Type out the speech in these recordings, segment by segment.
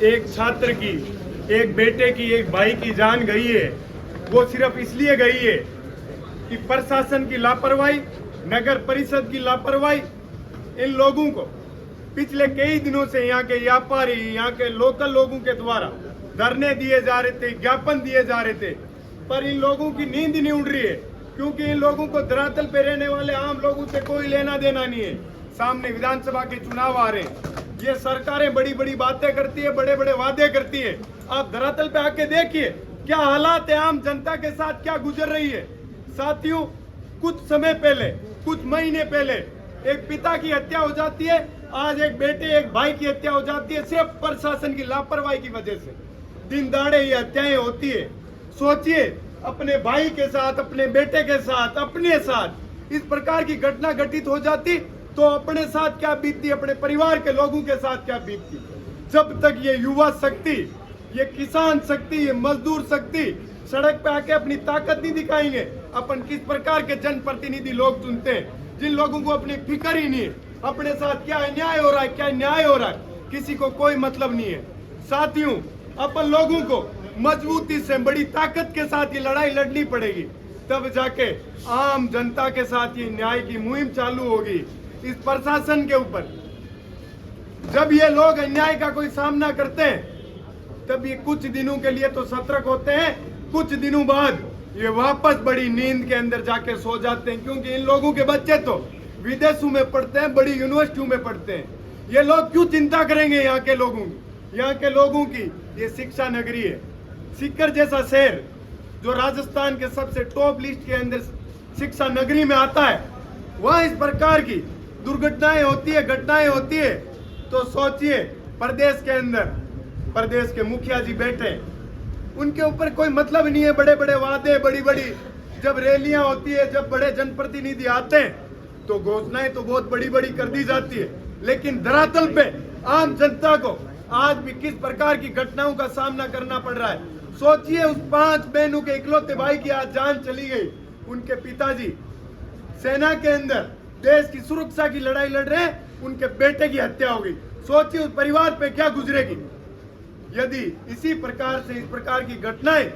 एक छात्र की, एक बेटे की, एक भाई की जान गई है, वो सिर्फ इसलिए गई है कि प्रशासन की लापरवाही, नगर परिषद की लापरवाही, इन लोगों को पिछले कई दिनों से यहाँ के व्यापारी, यहाँ के लोकल लोगों के द्वारा धरने दिए जा रहे थे, ज्ञापन दिए जा रहे थे, पर इन लोगों की नींद नहीं उड़ रही है, क्योंकि इन लोगों को धरातल पे रहने वाले आम लोगों से कोई लेना देना नहीं है। सामने विधानसभा के चुनाव आ रहे हैं, ये सरकारें बड़ी बड़ी बातें करती है, बड़े बड़े वादे करती है। आप धरातल पे आके देखिए क्या हालात है, आम जनता के साथ क्या गुजर रही है। साथियों, कुछ समय पहले, कुछ महीने पहले एक पिता की हत्या हो जाती है, आज एक बेटे, एक भाई की हत्या हो जाती है, सिर्फ प्रशासन की लापरवाही की वजह से। दिन दहाड़े ये हत्याएं होती है। सोचिए, अपने भाई के साथ, अपने बेटे के साथ, अपने साथ इस प्रकार की घटना घटित हो जाती तो अपने साथ क्या बीतती, अपने परिवार के लोगों के साथ क्या बीतती। जब तक ये युवा शक्ति, ये किसान शक्ति, ये मजदूर शक्ति सड़क पे आके अपनी ताकत नहीं दिखाएंगे, अपन किस प्रकार के जनप्रतिनिधि लोग चुनते हैं जिन लोगों को अपनी फिक्र ही नहीं है, अपने साथ क्या अन्याय हो रहा है, क्या न्याय हो रहा है, किसी को कोई मतलब नहीं है। साथियों, अपन लोगों को मजबूती से, बड़ी ताकत के साथ ये लड़ाई लड़नी पड़ेगी, तब जाके आम जनता के साथ ये न्याय की मुहिम चालू होगी। इस प्रशासन के ऊपर जब ये लोग अन्याय का कोई सामना करते हैं तब ये कुछ दिनों के लिए तो सतर्क होते हैं, कुछ दिनों बाद ये वापस बड़ी नींद के अंदर जाके सो जाते हैं, क्योंकि इन लोगों के बच्चे तो विदेशों में पढ़ते हैं, बड़ी यूनिवर्सिटियों में पढ़ते हैं। ये लोग क्यों चिंता करेंगे यहाँ के लोगों की? यहाँ के लोगों की ये शिक्षा नगरी है। सीकर जैसा शहर जो राजस्थान के सबसे टॉप लिस्ट के अंदर शिक्षा नगरी में आता है, वहाँ इस प्रकार की दुर्घटनाएं होती है, घटनाएं होती है, तो सोचिए प्रदेश के अंदर प्रदेश के मुखिया जी बैठे, उनके ऊपर कोई मतलब नहीं है। बड़े बड़े वादे, बड़ी बड़ी जब रैलियां होती है, जब बड़े जनप्रतिनिधि आते हैं तो घोषणाएं तो बहुत बड़ी बड़ी कर दी जाती है, लेकिन धरातल पे आम जनता को आज भी किस प्रकार की घटनाओं का सामना करना पड़ रहा है। सोचिए, उस 5 बहनों के इकलौते भाई की आज जान चली गई, उनके पिताजी सेना के अंदर देश की सुरक्षा की लड़ाई लड़ रहे हैं, उनके बेटे की हत्या हो गई। सोचिए उस परिवार पे क्या गुजरेगी। यदि इसी प्रकार से, इस प्रकार की घटनाएं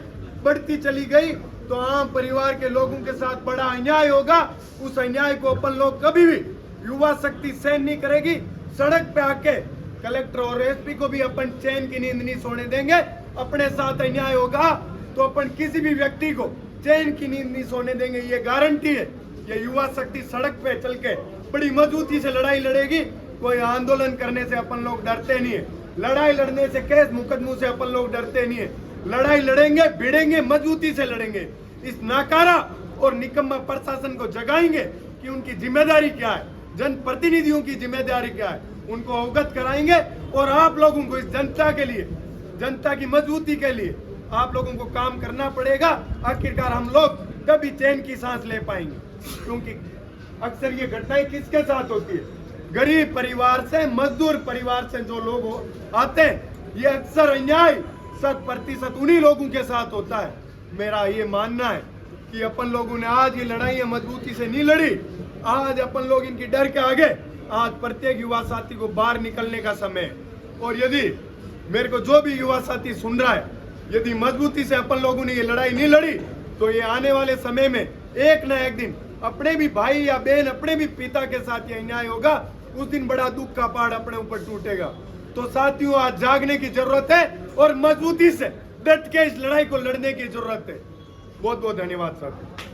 बढ़ती चली गई तो आम परिवार के लोगों के साथ बड़ा अन्याय होगा। उस अन्याय को अपन लोग कभी भी, युवा शक्ति सहन नहीं करेगी। सड़क पे आके कलेक्टर और एसपी को भी अपन चैन की नींद नहीं सोने देंगे। अपने साथ अन्याय होगा तो अपन किसी भी व्यक्ति को चैन की नींद नहीं सोने देंगे, ये गारंटी है। ये युवा शक्ति सड़क पे चल के बड़ी मजबूती से लड़ाई लड़ेगी। कोई आंदोलन करने से अपन लोग डरते नहीं है, लड़ाई लड़ने से, केस मुकदमों से अपन लोग डरते नहीं है। लड़ाई लड़ेंगे, भिड़ेंगे, मजबूती से लड़ेंगे। इस नाकारा और निकम्मा प्रशासन को जगाएंगे कि उनकी जिम्मेदारी क्या है, जनप्रतिनिधियों की जिम्मेदारी क्या है, उनको अवगत कराएंगे। और आप लोगों को, इस जनता के लिए, जनता की मजबूती के लिए आप लोगों को काम करना पड़ेगा। आखिरकार हम लोग कभी चैन की सांस ले पाएंगे, क्योंकि अक्सर ये घटनाएं किसके साथ होती है? गरीब परिवार से, मजदूर परिवार से जो लोग आते हैं, ये अक्सर अन्याय 100% उन्हीं लोगों के साथ होता है। मेरा ये मानना है कि अपन लोगों ने आज ये लड़ाई मजबूती से नहीं लड़ी। आज अपन लोग इनकी डर के आगे, आज प्रत्येक युवा साथी को बाहर निकलने का समय है। और यदि मेरे को जो भी युवा साथी सुन रहा है, यदि मजबूती से अपन लोगों ने ये लड़ाई नहीं लड़ी तो ये आने वाले समय में एक ना एक दिन अपने भी भाई या बहन, अपने भी पिता के साथ ये अन्याय होगा। उस दिन बड़ा दुख का पहाड़ अपने ऊपर टूटेगा। तो साथियों, आज जागने की जरूरत है और मजबूती से डट के इस लड़ाई को लड़ने की जरूरत है। बहुत बहुत धन्यवाद साथियों।